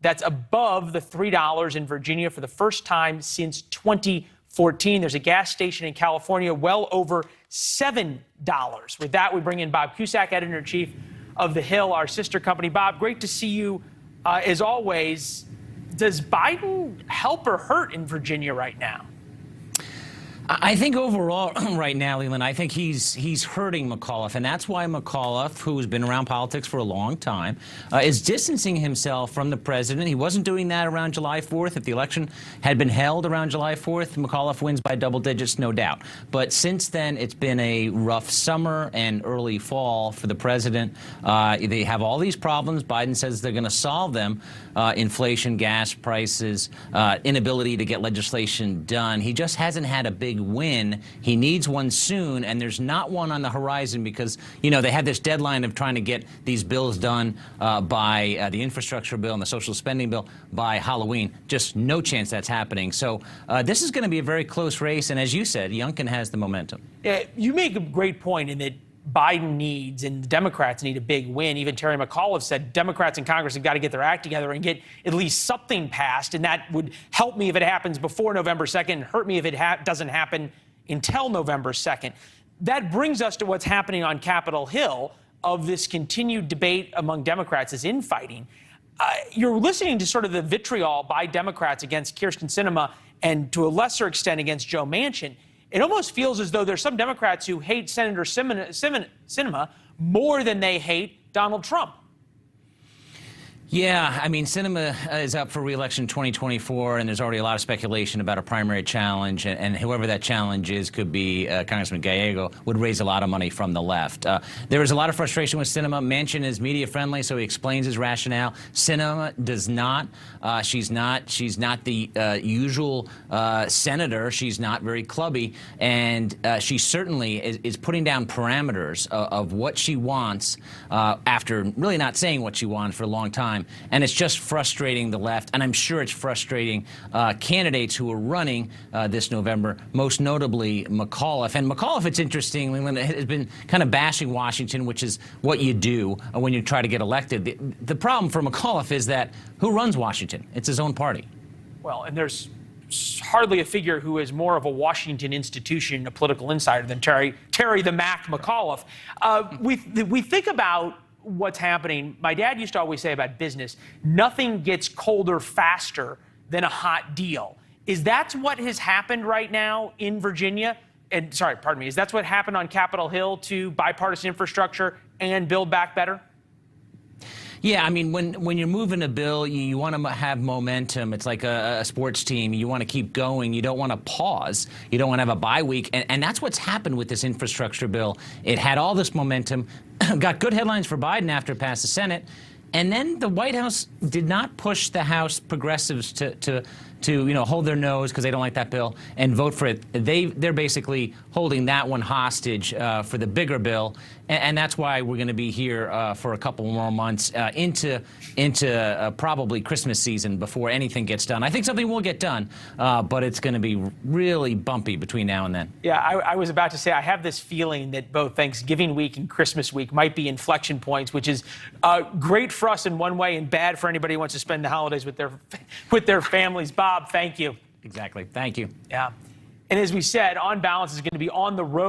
That's above the $3 in Virginia for the first time since 2014. There's a gas station in California well over $7. With that, we bring in Bob Cusack, editor-in-chief of The Hill, our sister company. Bob, great to see you as always. Does Biden help or hurt in Virginia right now? I think overall right now, Leland, I think he's hurting McAuliffe, and that's why McAuliffe, who's been around politics for a long time, is distancing himself from the president. He wasn't doing that around July 4th. If the election had been held around July 4th, McAuliffe wins by double digits, no doubt. But since then, it's been a rough summer and early fall for the president. They have all these problems. Biden says they're going to solve them. Inflation, gas prices, inability to get legislation done. He just hasn't had a big win. He needs one soon, and there's not one on the horizon because, you know, they had this deadline of trying to get these bills done by the infrastructure bill and the social spending bill by Halloween. Just no chance that's happening. So this is going to be a very close race, and as you said, Youngkin has the momentum. Yeah, you make a great point in that Biden needs and the Democrats need a big win. Even Terry McAuliffe said Democrats in Congress have got to get their act together and get at least something passed, and that would help me if it happens before November 2nd and hurt me if it doesn't happen until November 2nd. That brings us to what's happening on Capitol Hill of this continued debate among Democrats, this infighting. You're listening to sort of the vitriol by Democrats against Kyrsten Sinema and to a lesser extent against Joe Manchin. It almost feels as though there's some Democrats who hate Senator Sinema more than they hate Donald Trump. Yeah, I mean, Sinema is up for re-election in 2024, and there's already a lot of speculation about a primary challenge, and whoever that challenge is could be Congressman Gallego, would raise a lot of money from the left. There is a lot of frustration with Sinema. Manchin is media-friendly, so he explains his rationale. Sinema does not. She's not the usual senator. She's not very clubby, and she certainly is putting down parameters of what she wants after really not saying what she wants for a long time. And it's just frustrating the left, and I'm sure it's frustrating candidates who are running this November, most notably McAuliffe. And McAuliffe, it's interesting, Leland, has been kind of bashing Washington, which is what you do when you try to get elected. The problem for McAuliffe is that who runs Washington? It's his own party. Well, and there's hardly a figure who is more of a Washington institution, a political insider, than Terry the Mac McAuliffe. We think about what's happening. My dad used to always say about business, nothing gets colder faster than a hot deal. Is that what has happened right now in Virginia? And sorry, pardon me, is that what happened on Capitol Hill to bipartisan infrastructure and Build Back Better? Yeah, I mean, when you're moving a bill, you want to have momentum. It's like a sports team. You want to keep going. You don't want to pause. You don't want to have a bye week. And that's what's happened with this infrastructure bill. It had all this momentum, got good headlines for Biden after it passed the Senate. And then the White House did not push the House progressives to hold their nose because they don't like that bill and vote for it. They're basically holding that one hostage for the bigger bill, and that's why we're going to be here for a couple more months into probably Christmas season before anything gets done. I think something will get done, but it's going to be really bumpy between now and then. Yeah, I was about to say I have this feeling that both Thanksgiving week and Christmas week might be inflection points, which is great for us in one way and bad for anybody who wants to spend the holidays with their families. Bob, thank you. Exactly. Thank you. Yeah. And as we said, On Balance is going to be on the road.